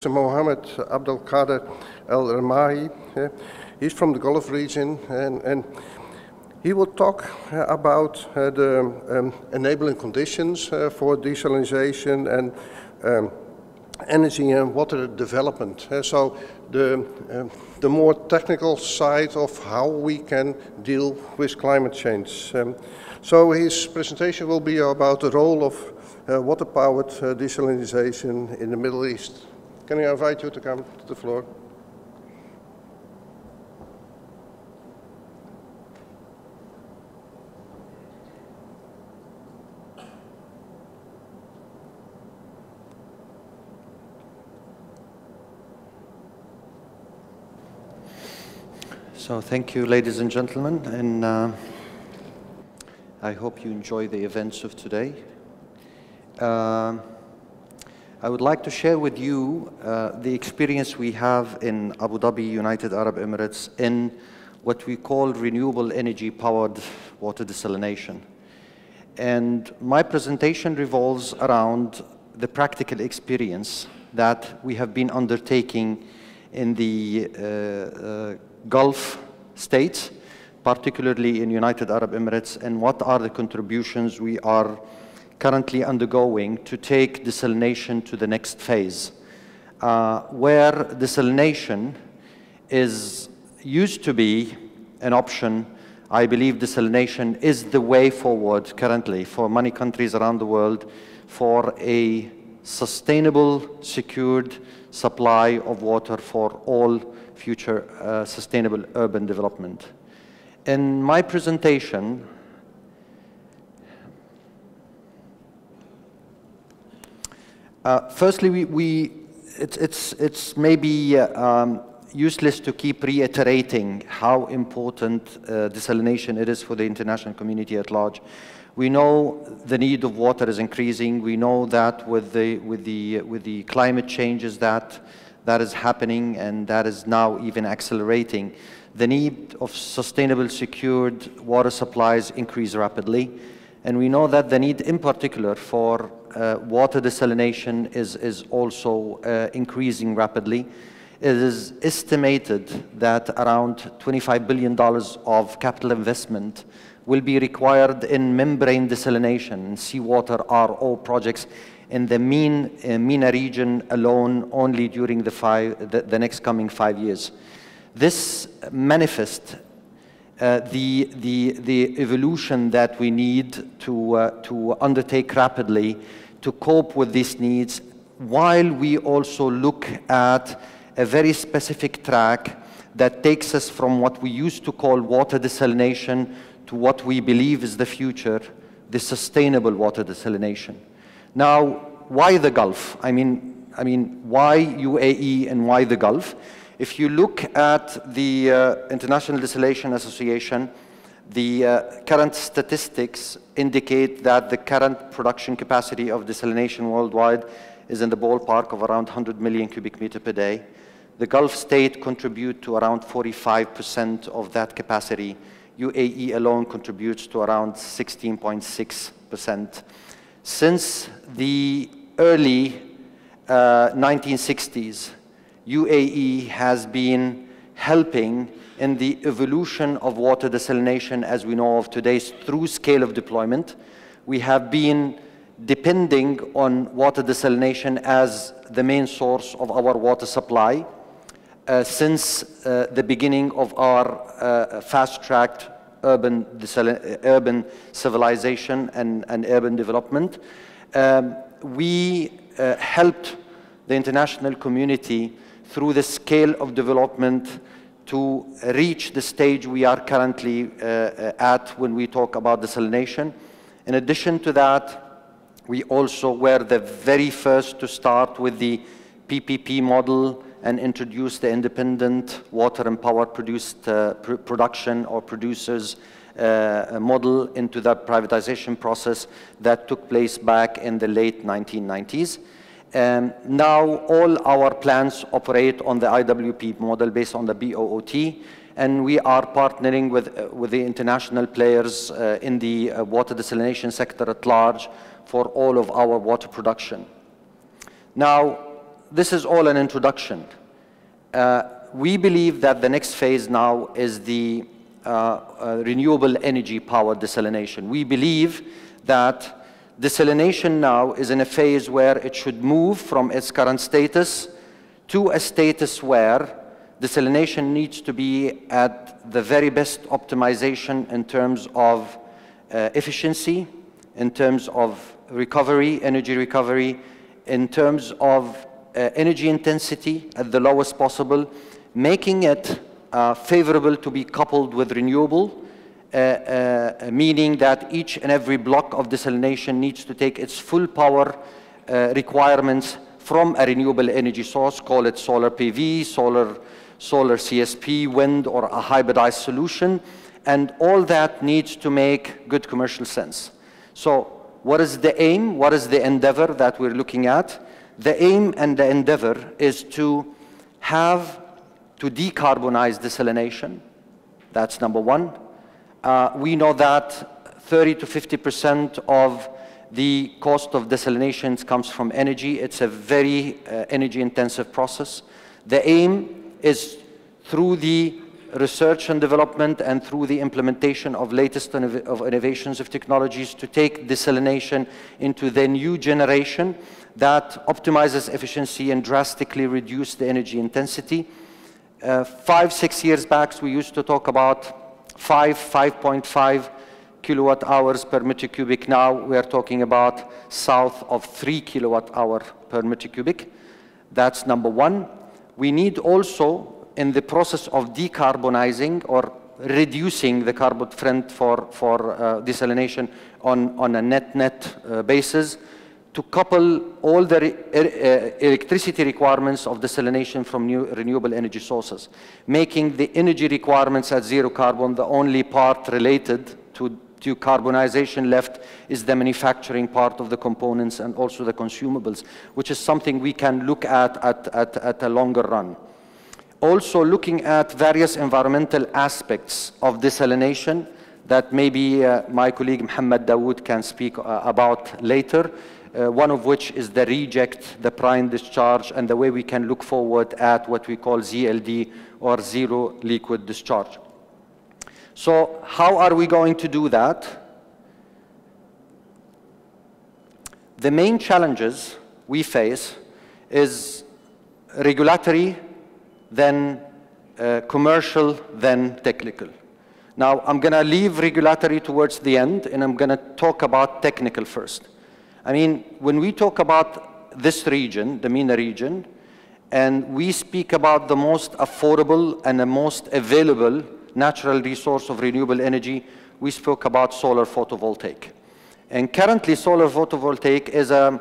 Mohammad Abdelqader El Ramahi. He's from the Gulf region, and he will talk about the enabling conditions for desalination and energy and water development. So the more technical side of how we can deal with climate change. So his presentation will be about the role of water-powered desalination in the Middle East. Can I invite you to come to the floor? So thank you, ladies and gentlemen, and I hope you enjoy the events of today. I would like to share with you the experience we have in Abu Dhabi, United Arab Emirates, in what we call renewable energy-powered water desalination. And my presentation revolves around the practical experience that we have been undertaking in the Gulf states, particularly in United Arab Emirates, and what are the contributions we are currently undergoing to take desalination to the next phase, where desalination used to be an option. I believe desalination is the way forward currently for many countries around the world for a sustainable, secured supply of water for all future sustainable urban development. In my presentation, firstly, it's maybe useless to keep reiterating how important desalination it is for the international community at large. We know the need of water is increasing. We know that with the climate changes that is happening and that is now even accelerating, the need of sustainable, secured water supplies increase rapidly. And we know that the need in particular for water desalination is also increasing rapidly. It is estimated that around $25 billion of capital investment will be required in membrane desalination and seawater RO projects in the MENA region alone only during the next coming 5 years. This manifests the evolution that we need to undertake rapidly to cope with these needs, while we also look at a very specific track that takes us from what we used to call water desalination to what we believe is the future, the sustainable water desalination. Now, why the Gulf? I mean, why UAE and why the Gulf? If you look at the International Desalination Association, the current statistics indicate that the current production capacity of desalination worldwide is in the ballpark of around 100 million cubic meter per day. The Gulf state contribute to around 45% of that capacity. UAE alone contributes to around 16.6%. Since the early 1960s, UAE has been helping in the evolution of water desalination as we know of today through scale of deployment. We have been depending on water desalination as the main source of our water supply since the beginning of our fast-tracked urban civilization and urban development. We helped the international community through the scale of development to reach the stage we are currently at when we talk about desalination. In addition to that, we also were the very first to start with the PPP model and introduce the independent water and power production or producers model into the privatization process that took place back in the late 1990s. Now all our plants operate on the IWP model based on the BOOT, and we are partnering with the international players in the water desalination sector at large for all of our water production. Now, this is all an introduction. We believe that the next phase now is the renewable energy powered desalination. We believe that desalination now is in a phase where it should move from its current status to a status where desalination needs to be at the very best optimization in terms of efficiency, in terms of recovery, energy recovery, in terms of energy intensity at the lowest possible, making it favorable to be coupled with renewable, meaning that each and every block of desalination needs to take its full power requirements from a renewable energy source, call it solar PV, solar CSP, wind, or a hybridized solution, and all that needs to make good commercial sense. So what is the aim? What is the endeavor that we're looking at? The aim and the endeavor is to decarbonize desalination. That's number one. We know that 30 to 50% of the cost of desalination comes from energy. It's a very energy-intensive process. The aim is through the research and development and through the implementation of latest innovations of technologies to take desalination into the new generation that optimizes efficiency and drastically reduce the energy intensity. 5, 6 years back, we used to talk about 5.5 kilowatt hours per meter cubic. Now we are talking about south of 3 kilowatt hour per meter cubic. That's number one. We need also, in the process of decarbonizing or reducing the carbon footprint for desalination on a net basis, to couple all the electricity requirements of desalination from renewable energy sources, making the energy requirements at zero carbon. The only part related to decarbonization left is the manufacturing part of the components and also the consumables, which is something we can look at a longer run. Also looking at various environmental aspects of desalination that maybe my colleague Mohammad Dawood can speak about later, one of which is the reject, the prime discharge, and the way we can look forward at what we call ZLD, or zero liquid discharge. So how are we going to do that? The main challenges we face is regulatory, then commercial, then technical. Now, I'm going to leave regulatory towards the end, and I'm going to talk about technical first. I mean, when we talk about this region, the MENA region, and we speak about the most affordable and the most available natural resource of renewable energy, we spoke about solar photovoltaic. And currently, solar photovoltaic is at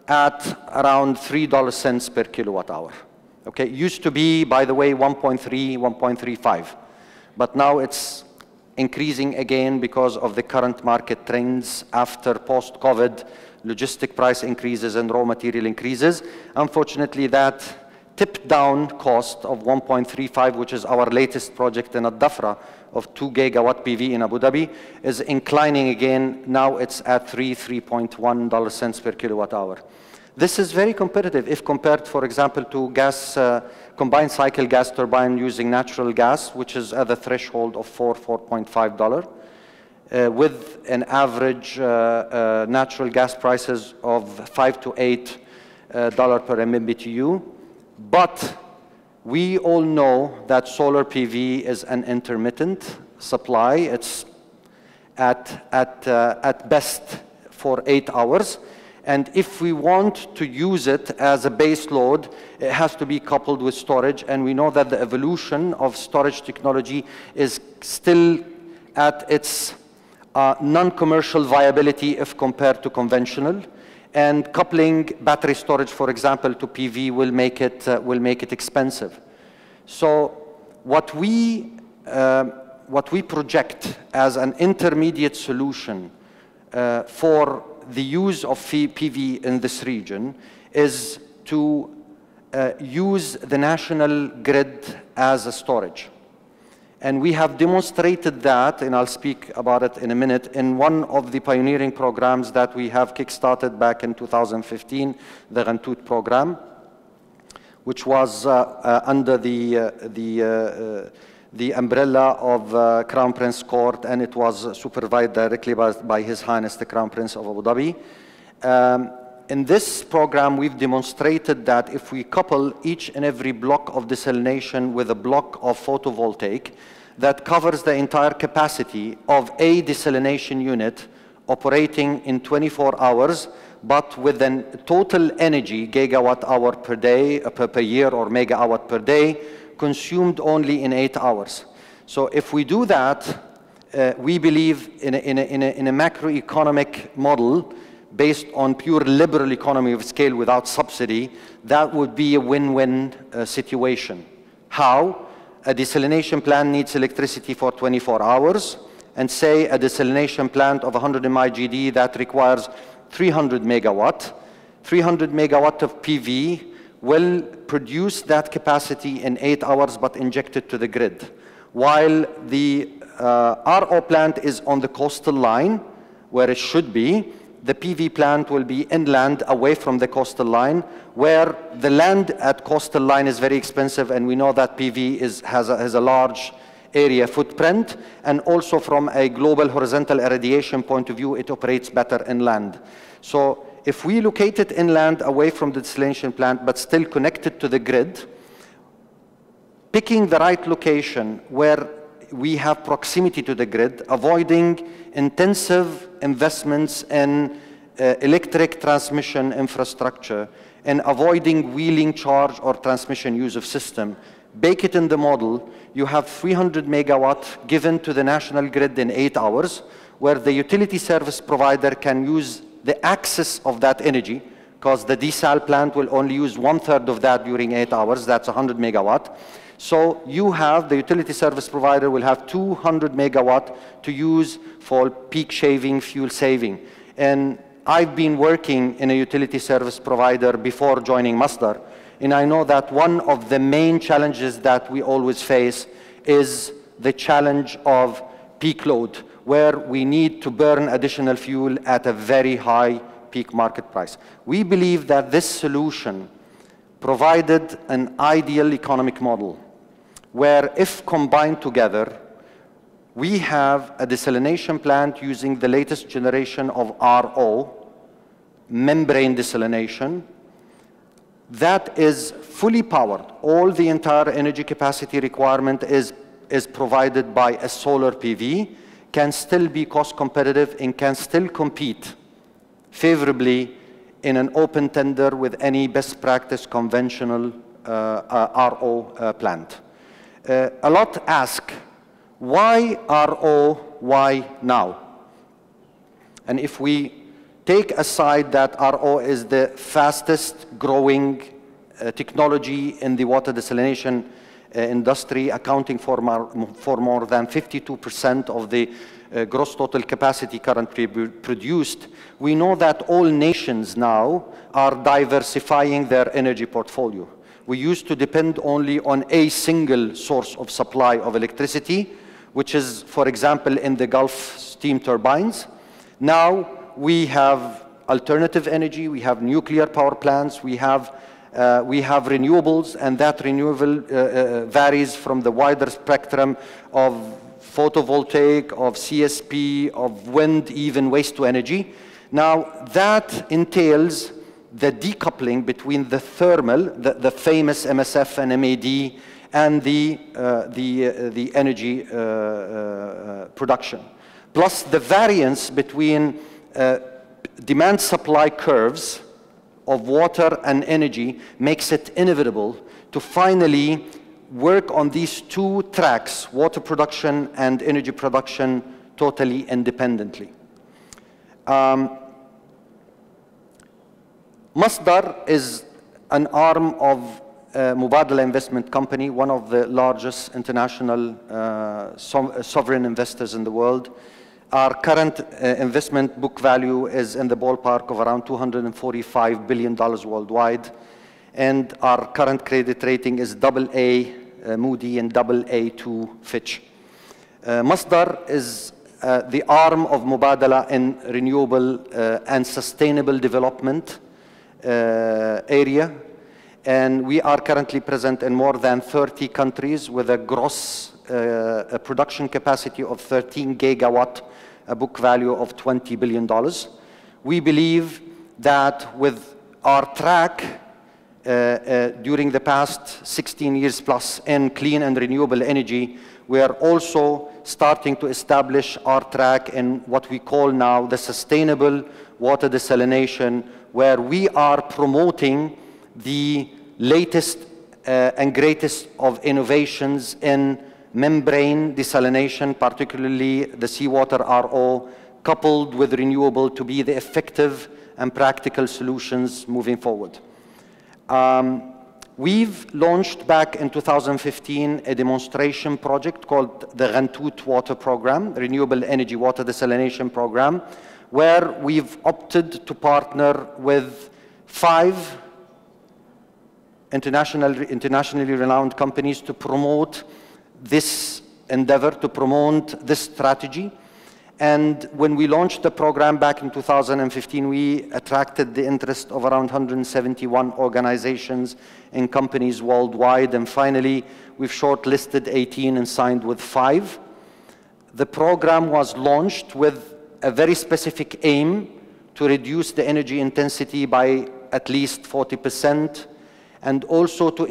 around $3 per kilowatt hour. Okay, used to be, by the way, 1.3, 1.35. But now it's increasing again because of the current market trends after post-COVID, logistic price increases and raw material increases. Unfortunately, that tipped down cost of 1.35, which is our latest project in Al-Dhafra of 2 gigawatt PV in Abu Dhabi, is inclining again. Now it's at $3.1 per kilowatt hour. This is very competitive if compared, for example, to gas, combined cycle gas turbine using natural gas, which is at the threshold of $4.5, with an average natural gas prices of $5 to $8 per MMBTU. But we all know that solar PV is an intermittent supply. It's at best for 8 hours. And if we want to use it as a base load, it has to be coupled with storage. And we know that the evolution of storage technology is still at its non-commercial viability if compared to conventional. And coupling battery storage, for example, to PV will make it expensive. So what we project as an intermediate solution for the use of PV in this region is to use the national grid as a storage. And we have demonstrated that, and I'll speak about it in a minute, in one of the pioneering programs that we have kickstarted back in 2015, the Ghantut program, which was under the umbrella of Crown Prince Court, and it was supervised directly by His Highness the Crown Prince of Abu Dhabi. In this program, we've demonstrated that if we couple each and every block of desalination with a block of photovoltaic that covers the entire capacity of a desalination unit operating in 24 hours, but with a total energy, gigawatt hour per day, per year, or megawatt per day, consumed only in 8 hours. So if we do that, we believe in a macroeconomic model based on pure liberal economy of scale without subsidy, that would be a win-win situation. How? A desalination plant needs electricity for 24 hours, and say a desalination plant of 100 MIGD that requires 300 megawatt. 300 megawatt of PV will produce that capacity in 8 hours but inject it to the grid. While the RO plant is on the coastal line, where it should be, the PV plant will be inland away from the coastal line, where the land at coastal line is very expensive, and we know that PV has a large area footprint, and also from a global horizontal irradiation point of view, it operates better inland. So if we locate it inland away from the desalination plant, but still connected to the grid, picking the right location where we have proximity to the grid, avoiding intensive investments in electric transmission infrastructure, and avoiding wheeling charge or transmission use of system. Bake it in the model, you have 300 megawatt given to the national grid in 8 hours, where the utility service provider can use the access of that energy, because the desal plant will only use 1/3 of that during 8 hours, that's 100 megawatt. So you have, the utility service provider will have 200 megawatt to use for peak shaving, fuel saving. And I've been working in a utility service provider before joining Masdar, and I know that one of the main challenges that we always face is the challenge of peak load, where we need to burn additional fuel at a very high peak market price. We believe that this solution provided an ideal economic model, where if combined together, we have a desalination plant using the latest generation of RO, membrane desalination, that is fully powered. All the entire energy capacity requirement is provided by a solar PV, can still be cost competitive, and can still compete favorably in an open tender with any best practice conventional RO plant. A lot ask, why RO, why now? And if we take aside that RO is the fastest growing technology in the water desalination industry, accounting for more than 52% of the gross total capacity currently produced, we know that all nations now are diversifying their energy portfolio. We used to depend only on a single source of supply of electricity, which is, for example, in the Gulf steam turbines. Now we have alternative energy, we have nuclear power plants, we have renewables, and that renewable varies from the wider spectrum of photovoltaic, of CSP, of wind, even waste to energy. Now that entails the decoupling between the thermal, the famous MSF and MAD, and the energy production. Plus the variance between demand-supply curves of water and energy makes it inevitable to finally work on these two tracks, water production and energy production, totally independently. Masdar is an arm of Mubadala Investment Company, one of the largest international sovereign investors in the world. Our current investment book value is in the ballpark of around $245 billion worldwide, and our current credit rating is AA Moody and AA2 Fitch. Masdar is the arm of Mubadala in renewable and sustainable development area, And we are currently present in more than 30 countries with a gross a production capacity of 13 gigawatt, a book value of $20 billion. We believe that with our track during the past 16 years plus in clean and renewable energy, we are also starting to establish our track in what we call now the sustainable water desalination, where we are promoting the latest and greatest of innovations in membrane desalination, particularly the seawater RO, coupled with renewable to be the effective and practical solutions moving forward. We've launched back in 2015 a demonstration project called the Ghantout Water Program, Renewable Energy Water Desalination Program, where we've opted to partner with 5 internationally renowned companies to promote this endeavor, to promote this strategy. And when we launched the program back in 2015, we attracted the interest of around 171 organizations and companies worldwide. And finally, we've shortlisted 18 and signed with 5. The program was launched with a very specific aim to reduce the energy intensity by at least 40%, and also to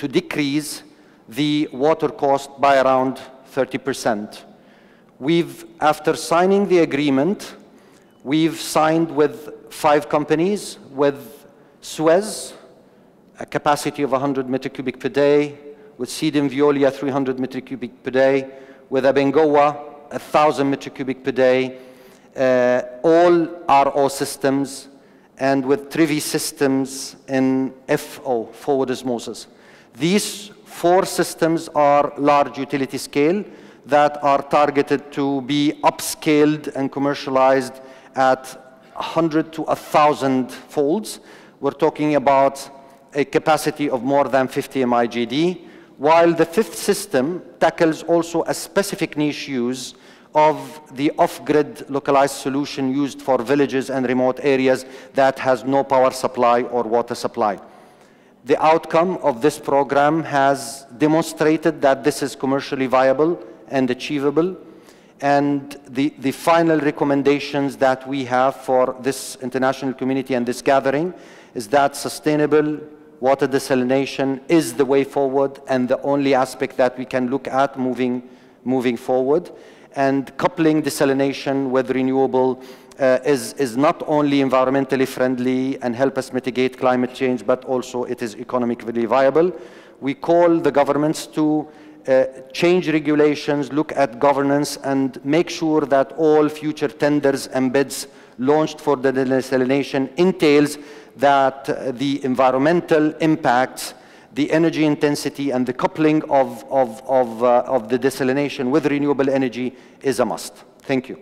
decrease the water cost by around 30%. After signing the agreement, we've signed with 5 companies, with Suez, a capacity of 100 meter cubic per day, with Sidon Veolia, 300 meter cubic per day, with Abengoa, 1,000 meter cubic per day, all RO systems, and with Trivi systems in FO, forward osmosis. These 4 systems are large utility scale that are targeted to be upscaled and commercialized at 100 to 1,000 folds. We're talking about a capacity of more than 50 MIGD, while the 5th system tackles also a specific niche use of the off-grid localized solution used for villages and remote areas that has no power supply or water supply. The outcome of this program has demonstrated that this is commercially viable and achievable, and the final recommendations that we have for this international community and this gathering is that sustainable water desalination is the way forward and the only aspect that we can look at moving forward. And coupling desalination with renewable is not only environmentally friendly and help us mitigate climate change, but also it is economically viable. We call the governments to change regulations, look at governance, and make sure that all future tenders and bids launched for the desalination entails that the environmental impacts, the energy intensity, and the coupling of the desalination with renewable energy is a must. Thank you.